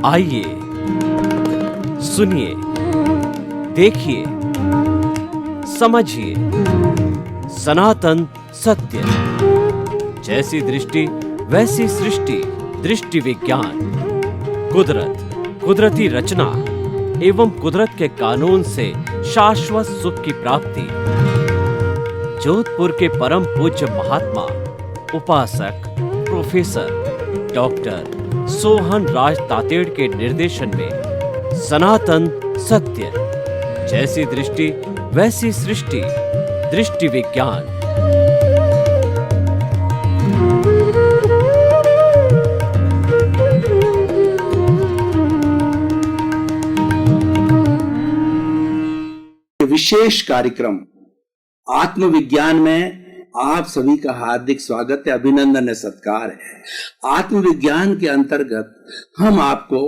आइए सुनिए, देखिए, समझिए सनातन सत्य। जैसी दृष्टि वैसी सृष्टि, दृष्टि विज्ञान। कुदरत, कुदरती रचना एवं कुदरत के कानून से शाश्वत सुख की प्राप्ति। जोधपुर के परम पूज्य महात्मा उपासक प्रोफेसर डॉक्टर सोहन राज तातेड़ के निर्देशन में सनातन सत्य। जैसी दृष्टि वैसी सृष्टि, दृष्टि विज्ञान। विशेष कार्यक्रम आत्मविज्ञान में आप सभी का हार्दिक स्वागत है, अभिनंदन है, सत्कार है। आत्मविज्ञान के अंतर्गत हम आपको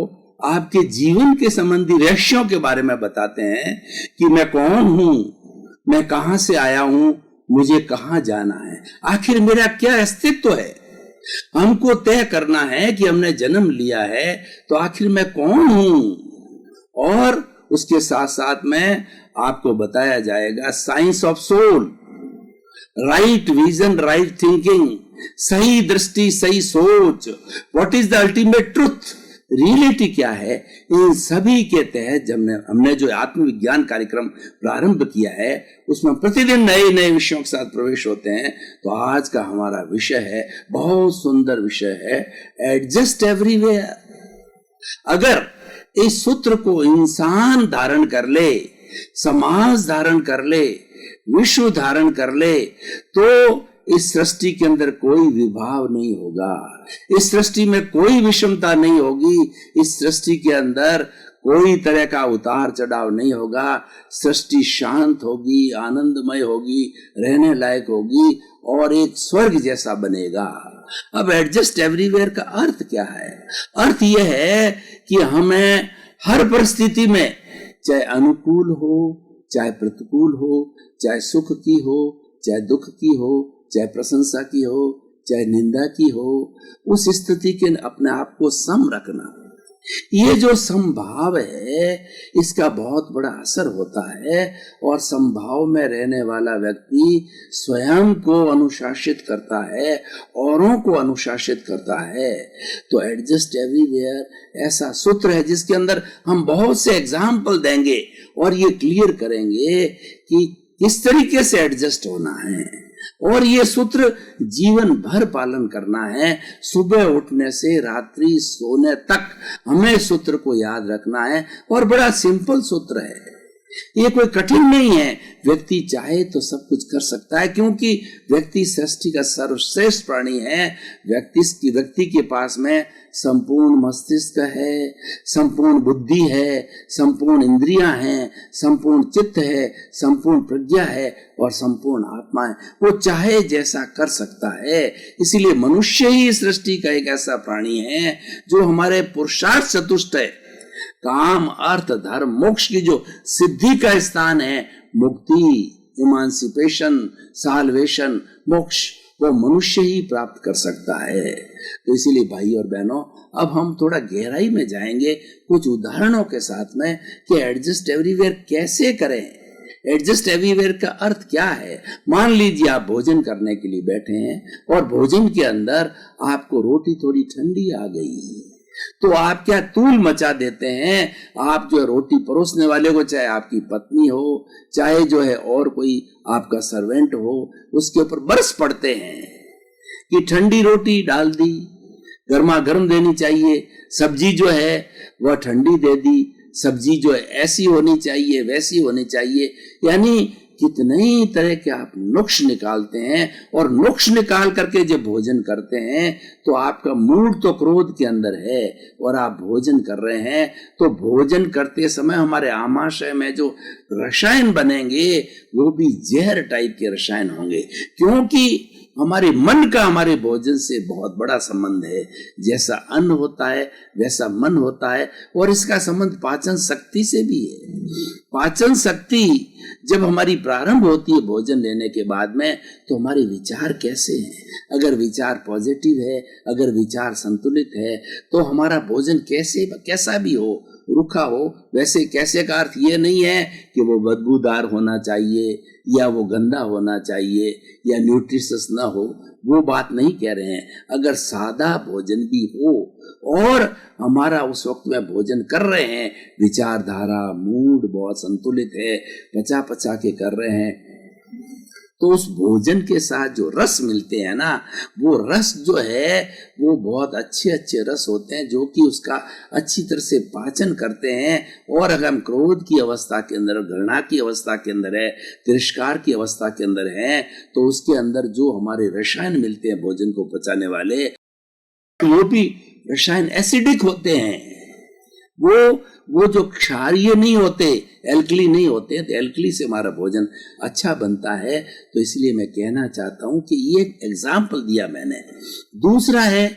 आपके जीवन के संबंधी रहस्यों के बारे में बताते हैं कि मैं कौन हूं, मैं कहां से आया हूं, मुझे कहां जाना है, आखिर मेरा क्या अस्तित्व है। हमको तय करना है कि हमने जन्म लिया है तो आखिर मैं कौन हूं। और उसके साथ साथ में आपको बताया जाएगा science of soul, right vision, right thinking, सही दृष्टि, सही सोच, what is the ultimate truth, reality क्या है। इन सभी के तहत हमने जो आत्मविज्ञान कार्यक्रम प्रारंभ किया है उसमें प्रतिदिन नए नए विषयों के साथ प्रवेश होते हैं। तो आज का हमारा विषय है, बहुत सुंदर विषय है, एडजस्ट एवरीवेयर। अगर इस सूत्र को इंसान धारण कर ले, समाज धारण कर ले, विश्व धारण कर ले, तो इस सृष्टि के अंदर कोई विभाव नहीं होगा, इस सृष्टि में कोई विषमता नहीं होगी, इस सृष्टि के अंदर कोई तरह का उतार चढ़ाव नहीं होगा। सृष्टि शांत होगी, आनंदमय होगी, रहने लायक होगी और एक स्वर्ग जैसा बनेगा। अब एडजस्ट एवरीवेयर का अर्थ क्या है? अर्थ यह है कि हमें हर परिस्थिति में, चाहे अनुकूल हो, चाहे प्रतिकूल हो, चाहे सुख की हो, चाहे दुख की हो, चाहे प्रशंसा की हो, चाहे निंदा की हो, उस स्थिति के अपने आप को सम रखना। ये जो समभाव है इसका बहुत बड़ा असर होता है और समभाव में रहने वाला व्यक्ति स्वयं को अनुशासित करता है, औरों को अनुशासित करता है। तो एडजस्ट एवरीवेयर ऐसा सूत्र है जिसके अंदर हम बहुत से एग्जाम्पल देंगे और ये क्लियर करेंगे कि किस तरीके से एडजस्ट होना है। और ये सूत्र जीवन भर पालन करना है, सुबह उठने से रात्रि सोने तक हमें सूत्र को याद रखना है। और बड़ा सिंपल सूत्र है, ये कोई कठिन नहीं है। व्यक्ति चाहे तो सब कुछ कर सकता है, क्योंकि व्यक्ति सृष्टि का सर्वश्रेष्ठ प्राणी है। व्यक्ति के पास में संपूर्ण मस्तिष्क है, संपूर्ण बुद्धि है, संपूर्ण इंद्रियां हैं, संपूर्ण चित्त है, संपूर्ण प्रज्ञा है और संपूर्ण आत्मा है। वो चाहे जैसा कर सकता है। इसीलिए मनुष्य ही सृष्टि का एक ऐसा प्राणी है जो हमारे पुरुषार्थ चतुष्ट है, काम, अर्थ, धर्म, मोक्ष की जो सिद्धि का स्थान है, मुक्ति, इमांसिपेशन, साल्वेशन, मोक्ष, वो मनुष्य ही प्राप्त कर सकता है। तो इसीलिए भाई और बहनों, अब हम थोड़ा गहराई में जाएंगे कुछ उदाहरणों के साथ में कि एडजस्ट एवरीवेयर कैसे करें। एडजस्ट एवरीवेयर का अर्थ क्या है? मान लीजिए आप भोजन करने के लिए बैठे हैं और भोजन के अंदर आपको रोटी थोड़ी ठंडी आ गई, तो आप क्या तूल मचा देते हैं। आप जो रोटी परोसने वाले को, चाहे आपकी पत्नी हो, चाहे जो है और कोई आपका सर्वेंट हो, उसके ऊपर बरस पड़ते हैं कि ठंडी रोटी डाल दी, गर्मा गर्म देनी चाहिए, सब्जी जो है वह ठंडी दे दी, सब्जी जो है ऐसी होनी चाहिए, वैसी होनी चाहिए। यानी कितने ही तरह के आप नुक्स निकालते हैं और नुक्स निकाल करके जब भोजन करते हैं तो आपका मूड तो क्रोध के अंदर है और आप भोजन कर रहे हैं। तो भोजन करते समय हमारे आमाशय में जो रसायन बनेंगे वो भी जहर टाइप के रसायन होंगे, क्योंकि हमारे मन का हमारे भोजन से बहुत बड़ा संबंध है। जैसा अन्न होता है वैसा मन होता है, और इसका संबंध पाचन शक्ति से भी है। पाचन शक्ति जब हमारी प्रारंभ होती है भोजन लेने के बाद में, तो हमारे विचार कैसे हैं। अगर विचार पॉजिटिव है, अगर विचार संतुलित है, तो हमारा भोजन कैसा भी हो, रूखा हो, वैसे कैसे का अर्थ ये नहीं है कि वो बदबूदार होना चाहिए या वो गंदा होना चाहिए या न्यूट्रिशियस ना हो, वो बात नहीं कह रहे हैं। अगर सादा भोजन भी हो और हमारा उस वक्त में भोजन कर रहे हैं, विचारधारा मूड बहुत संतुलित है, पचा के कर रहे हैं, तो उस भोजन के साथ जो रस मिलते हैं ना, वो रस जो है वो बहुत अच्छे अच्छे रस होते हैं, जो कि उसका अच्छी तरह से पाचन करते हैं। और अगर हम क्रोध की अवस्था के अंदर, घृणा की अवस्था के अंदर है, तिरस्कार की अवस्था के अंदर है, तो उसके अंदर जो हमारे रसायन मिलते हैं भोजन को पचाने वाले, वो भी रसायन एसिडिक होते हैं। वो जो क्षारीय नहीं होते, एल्कली नहीं होते, तो एल्कली से हमारा भोजन अच्छा बनता है। तो इसलिए मैं कहना चाहता हूं कि ये एक एग्जाम्पल दिया मैंने। दूसरा है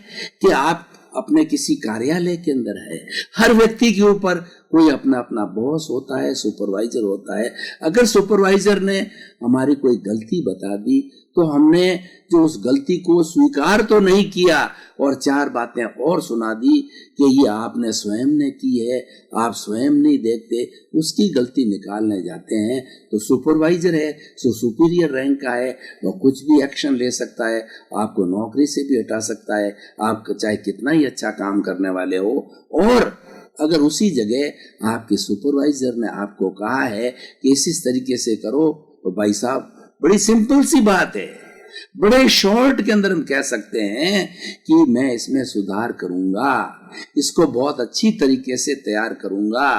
कि आप अपने किसी कार्यालय के अंदर है, हर व्यक्ति के ऊपर कोई अपना अपना बॉस होता है, सुपरवाइजर होता है। अगर सुपरवाइजर ने हमारी कोई गलती बता दी, तो हमने जो उस गलती को स्वीकार तो नहीं किया और चार बातें और सुना दी कि ये आपने स्वयं ने की है, आप स्वयं नहीं देखते, उसकी गलती निकालने जाते हैं। तो सुपरवाइजर है, सो सुपीरियर रैंक का है, वो कुछ भी एक्शन ले सकता है, आपको नौकरी से भी हटा सकता है, आप चाहे कितना ही अच्छा काम करने वाले हो। और अगर उसी जगह आपके सुपरवाइजर ने आपको कहा है कि इस तरीके से करो, तो भाई साहब बड़ी सिंपल सी बात है, बड़े शॉर्ट के अंदर हम कह सकते हैं कि मैं इसमें सुधार करूंगा, इसको बहुत अच्छी तरीके से तैयार करूंगा,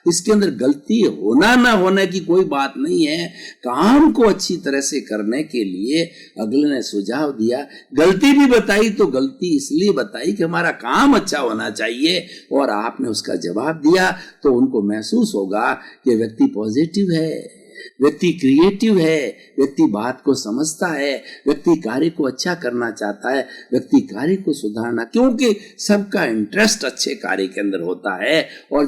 इसके अंदर गलती होना ना होने की कोई बात नहीं है। काम को अच्छी तरह से करने के लिए अगले ने सुझाव दिया, गलती भी बताई, तो गलती इसलिए बताई कि हमारा काम अच्छा होना चाहिए, और आपने उसका जवाब दिया, तो उनको महसूस होगा कि व्यक्ति पॉजिटिव है, व्यक्ति क्रिएटिव है, व्यक्ति बात को समझता है, व्यक्ति कार्य को अच्छा करना चाहता है, व्यक्ति कार्य को सुधारना, क्योंकि सबका इंटरेस्ट अच्छे कार्य के अंदर होता है। और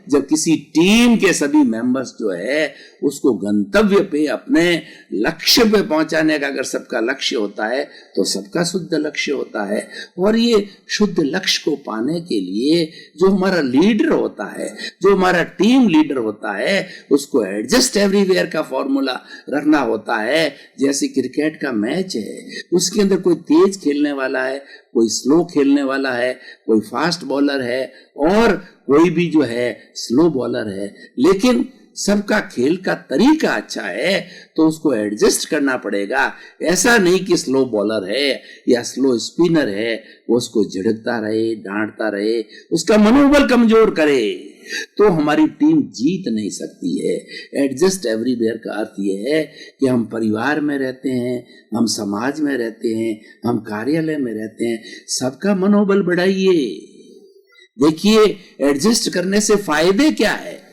जब किसी टीम के सभी मेंबर्स जो है उसको गंतव्य पे, अपने लक्ष्य पे पहुंचाने का अगर सबका लक्ष्य होता है, तो सबका शुद्ध लक्ष्य होता है। और ये शुद्ध लक्ष्य को पाने के लिए जो हमारा लीडर होता है, जो हमारा टीम लीडर होता है, उसको एडजस्ट एवरीवेयर का फॉर्मूला रखना होता है। जैसे क्रिकेट का मैच है, उसके अंदर कोई तेज खेलने वाला है, कोई स्लो खेलने वाला है, कोई फास्ट बॉलर है, और कोई भी जो है स्लो बॉलर है, लेकिन सबका खेल का तरीका अच्छा है, तो उसको एडजस्ट करना पड़ेगा। ऐसा नहीं कि स्लो बॉलर है या स्लो स्पिनर है, वो उसको झिड़कता रहे, डांटता रहे, उसका मनोबल कमजोर करे, तो हमारी टीम जीत नहीं सकती है। एडजस्ट एवरीवेयर का अर्थ यह है कि हम परिवार में रहते हैं, हम समाज में रहते हैं, हम कार्यालय में रहते हैं, सबका मनोबल बढ़ाइए। देखिए, एडजस्ट करने से फायदे क्या है?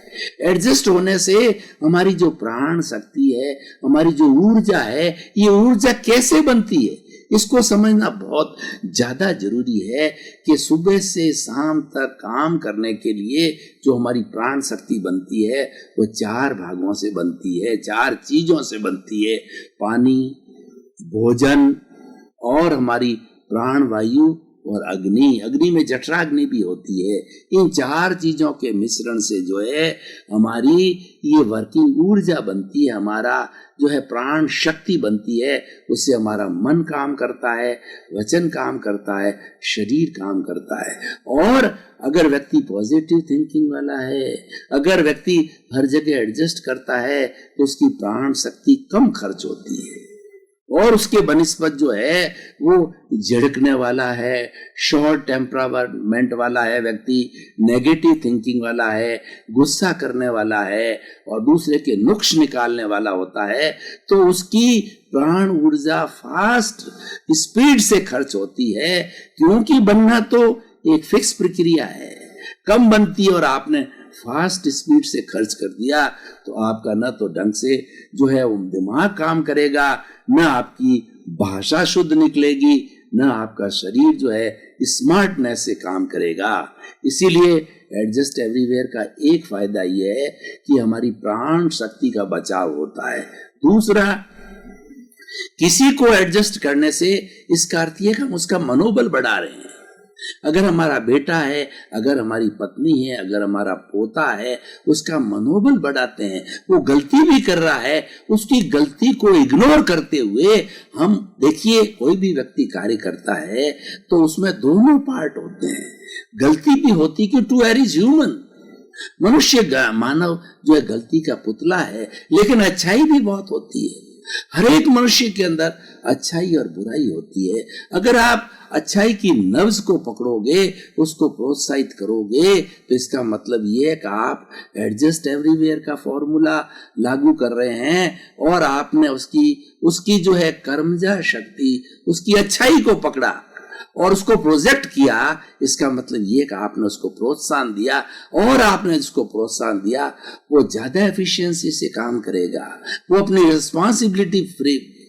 एडजस्ट होने से हमारी जो प्राण शक्ति है, हमारी जो ऊर्जा है, ये ऊर्जा कैसे बनती है, इसको समझना बहुत ज्यादा जरूरी है कि सुबह से शाम तक काम करने के लिए जो हमारी प्राण शक्ति बनती है, वो चार भागों से बनती है, चार चीजों से बनती है: पानी, भोजन, और हमारी प्राण वायु, और अग्नि में जठराग्नि भी होती है। इन चार चीजों के मिश्रण से जो है हमारी ये वर्किंग ऊर्जा बनती है, हमारा जो है प्राण शक्ति बनती है। उससे हमारा मन काम करता है, वचन काम करता है, शरीर काम करता है। और अगर व्यक्ति पॉजिटिव थिंकिंग वाला है, अगर व्यक्ति हर जगह एडजस्ट करता है, तो उसकी प्राण शक्ति कम खर्च होती है, और उसके बनिस्बत जो है वो झिड़कने वाला है, शॉर्ट टेम्परामेंट वाला है व्यक्ति, नेगेटिव थिंकिंग वाला है, गुस्सा करने वाला है, और दूसरे के नुक्स निकालने वाला होता है, तो उसकी प्राण ऊर्जा फास्ट स्पीड से खर्च होती है। क्योंकि बनना तो एक फिक्स प्रक्रिया है, कम बनती है और आपने फास्ट स्पीड से खर्च कर दिया तो आपका न तो ढंग से जो है वो दिमाग काम करेगा, न आपकी भाषा शुद्ध निकलेगी, न आपका शरीर जो है स्मार्टनेस से काम करेगा। इसीलिए एडजस्ट एवरीवेयर का एक फायदा यह है कि हमारी प्राण शक्ति का बचाव होता है। दूसरा, किसी को एडजस्ट करने से इसका अर्थ यह कि हम उसका मनोबल बढ़ा रहे हैं। अगर हमारा बेटा है, अगर हमारी पत्नी है, अगर हमारा पोता है, उसका मनोबल बढ़ाते हैं। वो गलती भी कर रहा है, उसकी गलती को इग्नोर करते हुए हम देखिए, कोई भी व्यक्ति कार्य करता है तो उसमें दोनों पार्ट होते हैं। गलती भी होती कि टू एयर इज ह्यूमन, मनुष्य मानव जो है गलती का पुतला है, लेकिन अच्छाई भी बहुत होती है। हर एक मनुष्य के अंदर अच्छाई और बुराई होती है। अगर आप अच्छाई की नब्ज को पकड़ोगे, उसको प्रोत्साहित करोगे, तो इसका मतलब ये है कि आप एडजस्ट एवरीवेयर का फॉर्मूला लागू कर रहे हैं और आपने उसकी जो है कर्मजा शक्ति, उसकी अच्छाई को पकड़ा और उसको प्रोजेक्ट किया। इसका मतलब ये कि आपने उसको प्रोत्साहन दिया, और आपने जिसको प्रोत्साहन दिया वो ज्यादा एफिशिएंसी से काम करेगा, वो अपनी रिस्पॉन्सिबिलिटी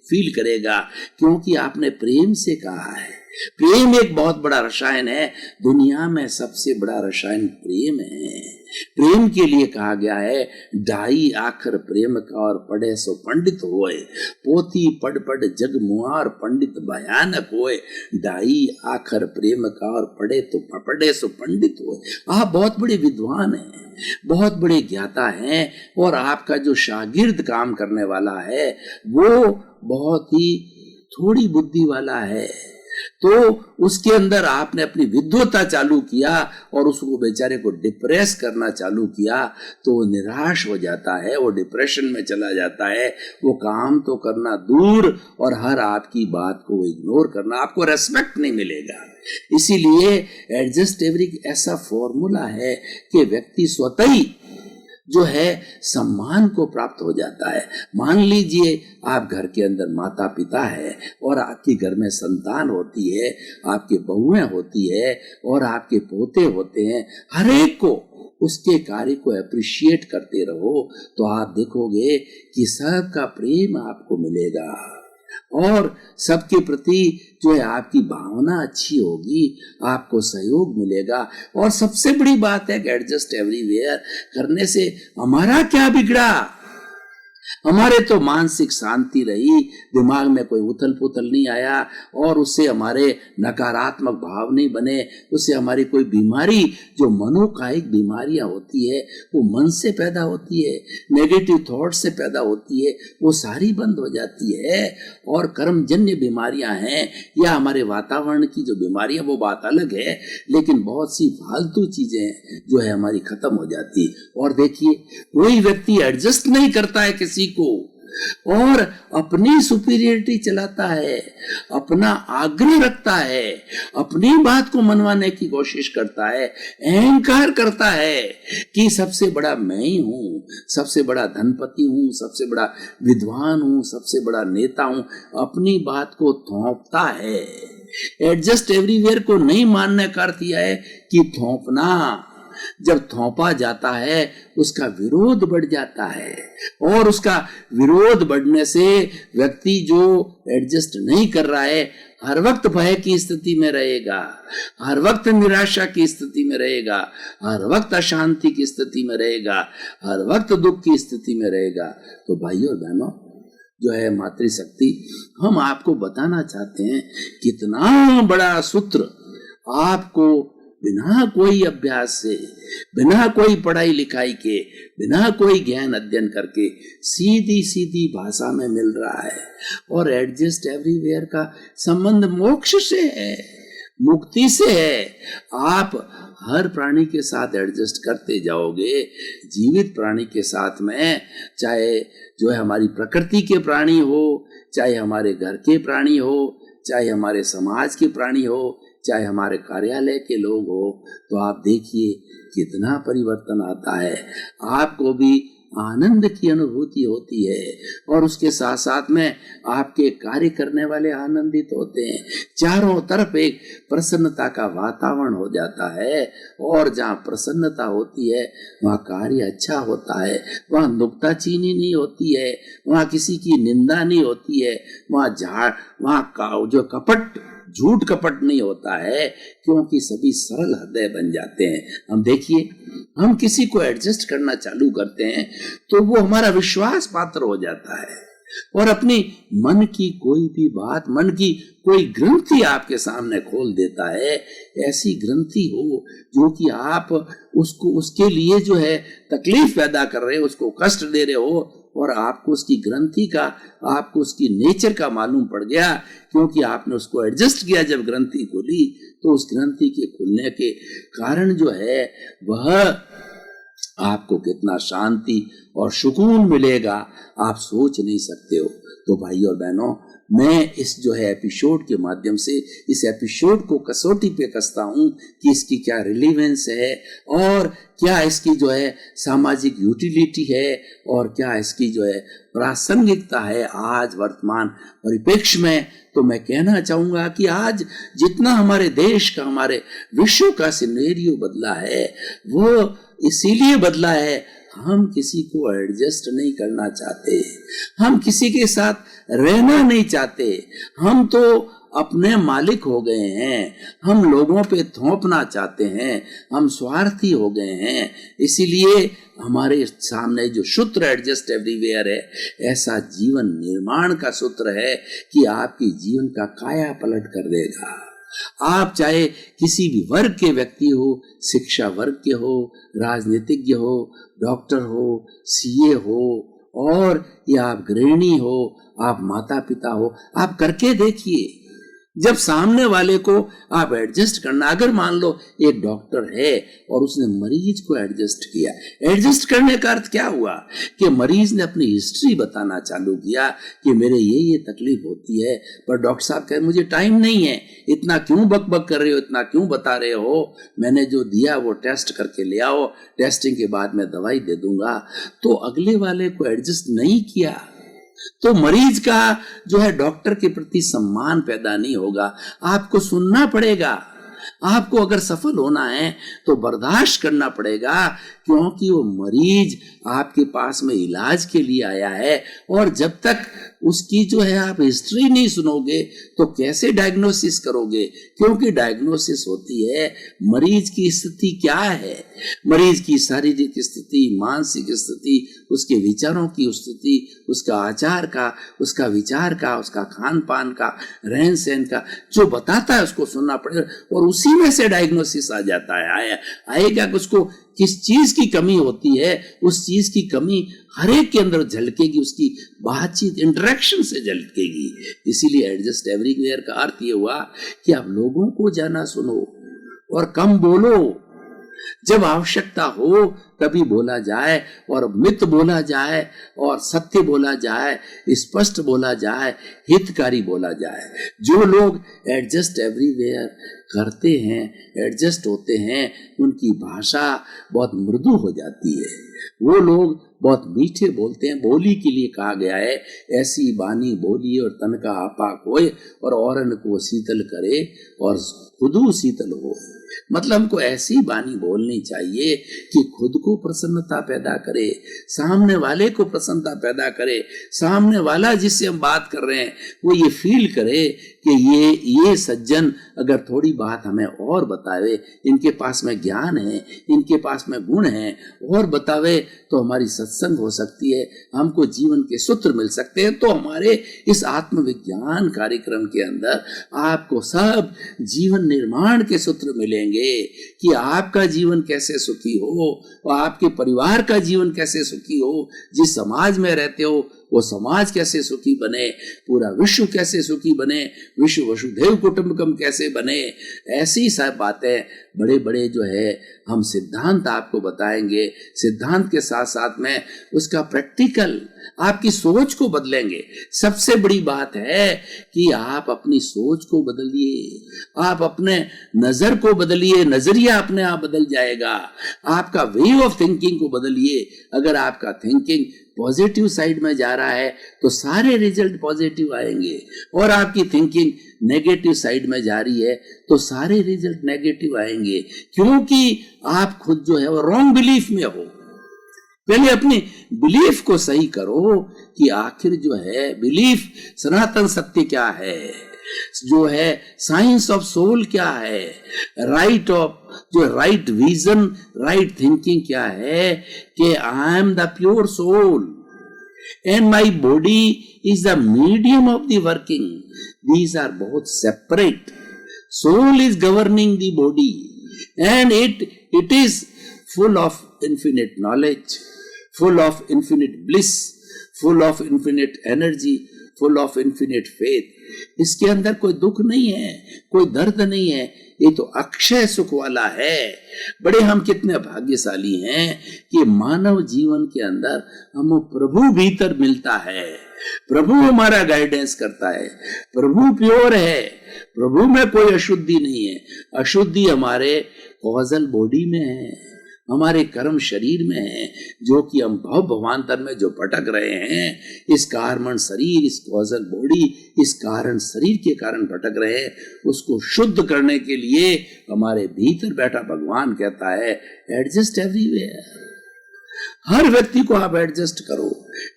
फील करेगा, क्योंकि आपने प्रेम से कहा है। प्रेम एक बहुत बड़ा रसायन है, दुनिया में सबसे बड़ा रसायन प्रेम है। प्रेम के लिए कहा गया है, ढाई आखर प्रेम का और पढ़े सो पंडित होए, पोथी पढ़ पढ़ जग मुआर पंडित भयानक होए। ढाई आखर प्रेम का और पढ़े सो पंडित होए। आप बहुत बड़े विद्वान हैं, बहुत बड़े ज्ञाता हैं, और आपका जो शागिर्द काम करने वाला है वो बहुत ही थोड़ी बुद्धि वाला है, तो उसके अंदर आपने अपनी विद्वता चालू किया और उसको बेचारे को डिप्रेस करना चालू किया, तो वो निराश हो जाता है, वो डिप्रेशन में चला जाता है। वो काम तो करना दूर, और हर आपकी बात को इग्नोर करना, आपको रेस्पेक्ट नहीं मिलेगा। इसीलिए एडजस्ट एवरी ऐसा फॉर्मूला है कि व्यक्ति स्वतः ही जो है सम्मान को प्राप्त हो जाता है। मान लीजिए आप घर के अंदर माता पिता है और आपके घर में संतान होती है, आपके बहुएं होती है और आपके पोते होते हैं। हर एक को उसके कार्य को अप्रिशिएट करते रहो, तो आप देखोगे कि सबका प्रेम आपको मिलेगा और सबके प्रति जो है आपकी भावना अच्छी होगी, आपको सहयोग मिलेगा। और सबसे बड़ी बात है कि एडजस्ट एवरीवेयर करने से हमारा क्या बिगड़ा, हमारे तो मानसिक शांति रही, दिमाग में कोई उथल पुथल नहीं आया, और उससे हमारे नकारात्मक भाव नहीं बने, उससे हमारी कोई बीमारी, जो मनोकायिक बीमारियां होती है वो मन से पैदा होती है, नेगेटिव थॉट से पैदा होती है, वो सारी बंद हो जाती है। और कर्मजन्य बीमारियां हैं या हमारे वातावरण की जो बीमारियां, वो बात अलग है, लेकिन बहुत सी फालतू चीजें जो है हमारी खत्म हो जाती है। और देखिए, कोई व्यक्ति एडजस्ट नहीं करता है किसी को और अपनी सुपीरियरिटी चलाता है, अपना आग्रह रखता है, अपनी बात को मनवाने की कोशिश करता है, अहंकार करता है कि सबसे बड़ा मैं ही हूं, सबसे बड़ा धनपति हूं, सबसे बड़ा विद्वान हूं, सबसे बड़ा नेता हूं, अपनी बात को थोपता है। एडजस्ट एवरीवेयर को नहीं मानने का अर्थ यह है कि थोपना, जब थोपा जाता है उसका विरोध बढ़ जाता है, और उसका विरोध बढ़ने से व्यक्ति जो एडजस्ट नहीं कर रहा है हर वक्त भय की स्थिति में रहेगा, हर वक्त निराशा की स्थिति में रहेगा, हर वक्त अशांति की स्थिति में रहेगा, हर वक्त दुख की स्थिति में रहेगा। तो भाइयों और बहनों, जो है मातृशक्ति, हम आपको बताना चाहते हैं कितना बड़ा सूत्र आपको बिना कोई अभ्यास से, बिना कोई पढ़ाई लिखाई के, बिना कोई ज्ञान अध्ययन करके सीधी सीधी भाषा में मिल रहा है। और एडजस्ट एवरीवेयर का संबंध मोक्ष से है, मुक्ति से है। आप हर प्राणी के साथ एडजस्ट करते जाओगे, जीवित प्राणी के साथ में, चाहे जो है हमारी प्रकृति के प्राणी हो, चाहे हमारे घर के प्राणी हो, चाहे हमारे समाज के प्राणी हो, चाहे हमारे कार्यालय के लोग हो, तो आप देखिए कितना परिवर्तन आता है। आपको भी आनंद की अनुभूति होती है और उसके साथ साथ में आपके कार्य करने वाले आनंदित होते हैं। चारों तरफ एक प्रसन्नता का वातावरण हो जाता है और जहाँ प्रसन्नता होती है वहाँ कार्य अच्छा होता है, वहाँ नुक्ताचीनी नहीं होती है, वहाँ किसी की निंदा नहीं होती है, वहाँ जो कपट झूठ कपट नहीं होता है, क्योंकि सभी सरल हृदय बन जाते हैं। हम देखिए, हम किसी को एडजस्ट करना चालू करते हैं तो वो हमारा विश्वास पात्र हो जाता है और अपनी मन की कोई भी बात, मन की कोई ग्रंथि आपके सामने खोल देता है। ऐसी ग्रंथि हो जो कि आप उसको, उसके लिए जो है तकलीफ पैदा कर रहे हो, उसको कष्ट दे रहे हो और आपको उसकी ग्रंथि का, आपको उसकी नेचर का मालूम पड़ गया, क्योंकि आपने उसको एडजस्ट किया। जब ग्रंथि खुली तो उस ग्रंथि के खुलने के कारण जो है वह आपको कितना शांति और सुकून मिलेगा आप सोच नहीं सकते हो। तो भाई और बहनों, मैं इस जो है एपिसोड के माध्यम से इस एपिसोड को कसौटी पे कसता हूँ कि इसकी क्या रिलेवेंस है और क्या इसकी जो है सामाजिक यूटिलिटी है और क्या इसकी जो है प्रासंगिकता है आज वर्तमान परिप्रेक्ष्य में। तो मैं कहना चाहूंगा कि आज जितना हमारे देश का, हमारे विश्व का सिनेरियो बदला है, वो इसीलिए बदला है, हम किसी को एडजस्ट नहीं करना चाहते, हम किसी के साथ रहना नहीं चाहते, हम तो अपने मालिक हो गए हैं, हम लोगों पे थोपना चाहते हैं, हम स्वार्थी हो गए हैं। इसीलिए हमारे सामने जो सूत्र एडजस्ट एवरीवेयर है, ऐसा जीवन निर्माण का सूत्र है कि आपकी जीवन का काया पलट कर देगा। आप चाहे किसी भी वर्ग के व्यक्ति हो, शिक्षा वर्ग के हो, राजनीतिज्ञ हो, डॉक्टर हो, सीए हो, और या आप गृहिणी हो, आप माता पिता हो, आप करके देखिए। जब सामने वाले को आप एडजस्ट करना, अगर मान लो एक डॉक्टर है और उसने मरीज को एडजस्ट किया, एडजस्ट करने का अर्थ क्या हुआ कि मरीज ने अपनी हिस्ट्री बताना चालू किया कि मेरे ये तकलीफ होती है, पर डॉक्टर साहब कहे मुझे टाइम नहीं है, इतना क्यों बक कर रहे हो, इतना क्यों बता रहे हो, मैंने जो दिया वो टेस्ट करके ले आओ, टेस्टिंग के बाद मैं दवाई दे दूंगा। तो अगले वाले को एडजस्ट नहीं किया तो मरीज का जो है डॉक्टर के प्रति सम्मान पैदा नहीं होगा। आपको सुनना पड़ेगा, आपको अगर सफल होना है तो बर्दाश्त करना पड़ेगा, क्योंकि वो मरीज आपके पास में इलाज के लिए आया है और जब तक उसकी जो है आप हिस्ट्री नहीं सुनोगे तो कैसे डायग्नोसिस करोगे, क्योंकि डायग्नोसिस होती है मरीज की स्थिति क्या है, मरीज की शारीरिक स्थिति, मानसिक स्थिति, उसके विचारों की स्थिति, उसका आचार का, उसका विचार का, उसका खान पान का, रहन सहन का, जो बताता है उसको सुनना पड़ेगा और उसी में से डायग्नोसिस आ जाता है। आएगा कि उसको किस चीज की कमी होती है, उस चीज की कमी हर एक के अंदर झलकेगी, उसकी बातचीत इंटरेक्शन से झलकेगी। इसीलिए एडजस्ट एवरीवेयर का अर्थ ये हुआ कि आप लोगों को जाना सुनो और कम बोलो, जब आवश्यकता हो तभी बोला जाए और मित बोला जाए और सत्य बोला जाए, स्पष्ट बोला जाए, हितकारी बोला जाए। जो लोग एडजस्ट एवरीवेयर करते हैं, एडजस्ट होते हैं, उनकी भाषा बहुत मृदु हो जाती है, वो लोग बहुत मीठे बोलते हैं। बोली के लिए कहा गया है, ऐसी बानी बोली और तन का आपा कोय और औरन को शीतल करे और खुदू शीतल हो। मतलब हमको ऐसी बानी बोलनी चाहिए कि खुद को प्रसन्नता पैदा करे, सामने वाले को प्रसन्नता पैदा करे, सामने वाला जिससे हम बात कर रहे हैं वो ये फील करे कि ये सज्जन अगर थोड़ी बात हमें और बतावे, इनके पास में ज्ञान है, इनके पास में गुण है, और बतावे तो हमारी सत्संग हो सकती है, हमको जीवन के सूत्र मिल सकते हैं। तो हमारे इस आत्मविज्ञान कार्यक्रम के अंदर आपको सब जीवन निर्माण के सूत्र मिलेंगे कि आपका जीवन कैसे सुखी हो और आपके परिवार का जीवन कैसे सुखी हो, जिस समाज में रहते हो वो समाज कैसे सुखी बने, पूरा विश्व कैसे सुखी बने, विश्व वसुधैव कुटुंबकम कैसे बने, ऐसी सब बातें बड़े बड़े जो है हम सिद्धांत आपको बताएंगे। सिद्धांत के साथ साथ में उसका प्रैक्टिकल आपकी सोच को बदलेंगे। सबसे बड़ी बात है कि आप अपनी सोच को बदलिए, आप अपने नजर को बदलिए, नजरिया अपने आप बदल जाएगा। आपका वे ऑफ थिंकिंग को बदलिए। अगर आपका थिंकिंग पॉजिटिव साइड में जा रहा है तो सारे रिजल्ट पॉजिटिव आएंगे, और आपकी थिंकिंग नेगेटिव साइड में जा रही है तो सारे रिजल्ट नेगेटिव आएंगे, क्योंकि आप खुद जो है वो रॉन्ग बिलीफ में हो। पहले अपनी बिलीफ को सही करो कि आखिर जो है बिलीफ सनातन सत्य क्या है, जो है साइंस ऑफ सोल क्या है, राइट ऑफ जो राइट विजन, राइट थिंकिंग क्या है कि I am the pure soul and my body is the medium of the working. These are both separate. Soul is governing the body and it is full of infinite knowledge, full of infinite bliss, full of infinite energy, full of infinite faith. इसके अंदर कोई दुख नहीं है, कोई दर्द नहीं है, ये तो अक्षय सुख वाला है। बड़े हम कितने भाग्यशाली हैं कि मानव जीवन के अंदर हमें प्रभु भीतर मिलता है, प्रभु हमारा गाइडेंस करता है, प्रभु प्योर है, प्रभु में कोई अशुद्धि नहीं है। अशुद्धि हमारे कॉजल बॉडी में है, हमारे कर्म शरीर में है, जो कि हम भव भवांतर में जो भटक रहे हैं, इस कारण शरीर, इस कॉजल बॉडी, इस कारण शरीर के कारण भटक रहे हैं, उसको शुद्ध करने के लिए हमारे भीतर बैठा भगवान कहता है एडजस्ट एवरीवेयर। हर व्यक्ति को आप एडजस्ट करो।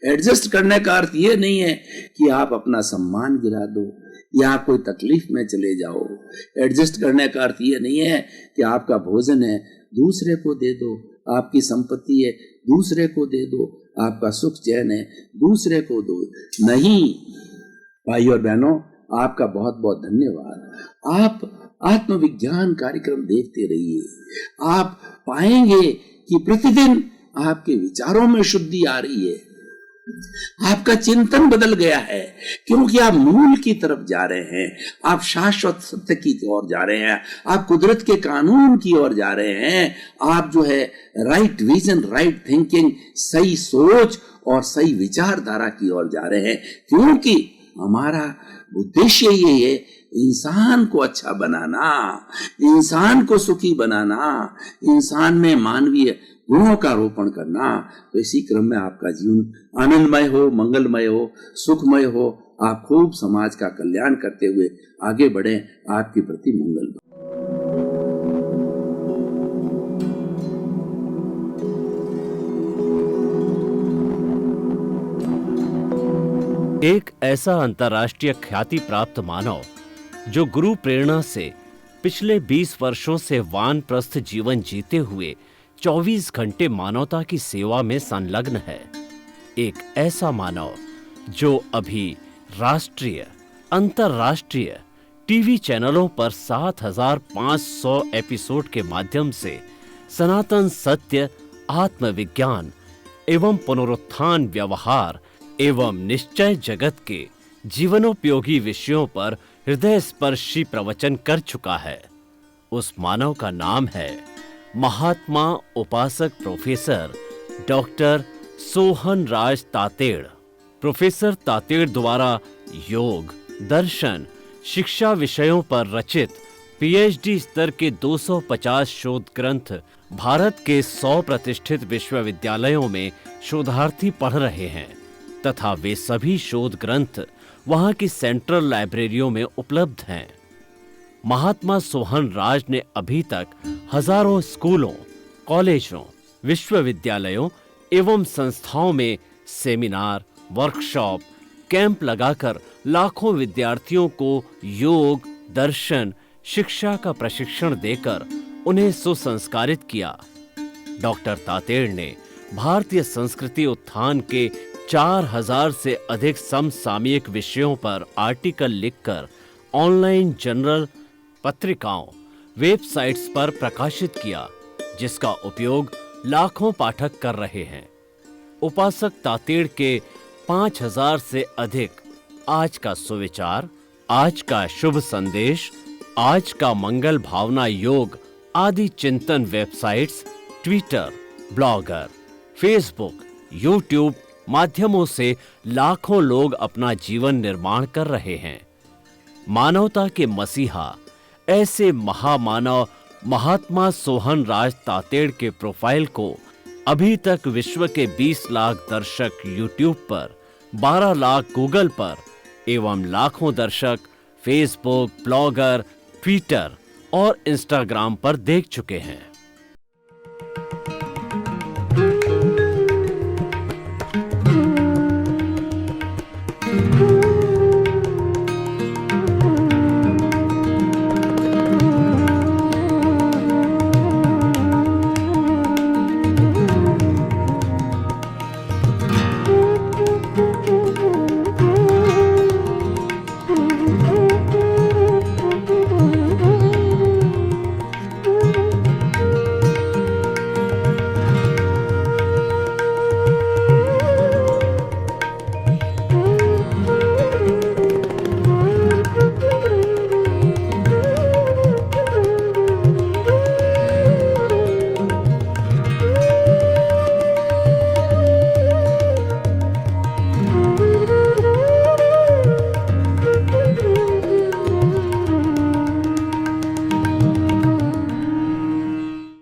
एडजस्ट करने का अर्थ ये नहीं है कि आप अपना सम्मान गिरा दो या कोई तकलीफ में चले जाओ। एडजस्ट करने का अर्थ ये नहीं है कि आपका भोजन है दूसरे को दे दो, आपकी संपत्ति है दूसरे को दे दो, आपका सुख चैन है दूसरे को दो। नहीं भाई और बहनों, आपका बहुत बहुत धन्यवाद। आप आत्मविज्ञान कार्यक्रम देखते रहिए। आप पाएंगे कि प्रतिदिन आपके विचारों में शुद्धि आ रही है, आपका चिंतन बदल गया है, क्योंकि आप मूल की तरफ जा रहे हैं, आप शाश्वत सत्य की ओर जा रहे हैं, आप कुदरत के कानून की ओर जा रहे हैं, आप जो है राइट विजन, राइट थिंकिंग, सही सोच और सही विचारधारा की ओर जा रहे हैं। क्योंकि हमारा उद्देश्य ये है इंसान को अच्छा बनाना, इंसान को सुखी बनाना, इंसान में मानवीय गुणों का रोपण करना। तो इसी क्रम में आपका जीवन आनंदमय हो, मंगलमय हो, सुखमय हो। आप खूब समाज का कल्याण करते हुए आगे बढ़े। आपके प्रति मंगल। एक ऐसा अंतर्राष्ट्रीय ख्याति प्राप्त मानव जो गुरु प्रेरणा से पिछले 20 वर्षों से वानप्रस्थ जीवन जीते हुए 24 घंटे मानवता की सेवा में संलग्न है। एक ऐसा मानव जो अभी राष्ट्रीय, अंतर्राष्ट्रीय टीवी चैनलों पर 7,500 एपिसोड के माध्यम से सनातन सत्य, आत्मविज्ञान एवं पुनरुत्थान व्यवहार एवं निश्चय जगत के जीवनोपयोगी विषयों पर हृदय स्पर्शी प्रवचन कर चुका है। उस मानव का नाम है महात्मा उपासक प्रोफेसर डॉक्टर सोहन राज तातेड़। प्रोफेसर तातेड़ द्वारा योग, दर्शन, शिक्षा विषयों पर रचित पीएचडी स्तर के 250 शोध ग्रंथ भारत के 100 प्रतिष्ठित विश्वविद्यालयों में शोधार्थी पढ़ रहे हैं तथा वे सभी शोध ग्रंथ वहां की सेंट्रल लाइब्रेरियों में उपलब्ध हैं। महात्मा सोहन राज ने अभी तक हजारों स्कूलों, कॉलेजों, विश्वविद्यालयों एवं संस्थाओं में सेमिनार, वर्कशॉप, कैंप लगाकर लाखों विद्यार्थियों को योग, दर्शन, शिक्षा का प्रशिक्षण देकर उन्हें सुसंस्कारित किया। डॉक्टर तातेड़ ने भारतीय संस्कृति उत्थान के 4000 से अधिक समसामयिक विषयों पर आर्टिकल लिखकर ऑनलाइन जर्नल, पत्रिकाओं, वेबसाइट्स पर प्रकाशित किया, जिसका उपयोग लाखों पाठक कर रहे हैं। उपासक तातेड़ के 5000 से अधिक आज का सुविचार, आज का शुभ संदेश, आज का मंगल भावना योग आदि चिंतन websites, Twitter, blogger, Facebook, YouTube माध्यमों से लाखों लोग अपना जीवन निर्माण कर रहे हैं। मानवता के मसीहा ऐसे महामानव महात्मा सोहन राज तातेड़ के प्रोफाइल को अभी तक विश्व के 20 लाख दर्शक यूट्यूब पर, 12 लाख गूगल पर एवं लाखों दर्शक फेसबुक, ब्लॉगर, ट्विटर और इंस्टाग्राम पर देख चुके हैं।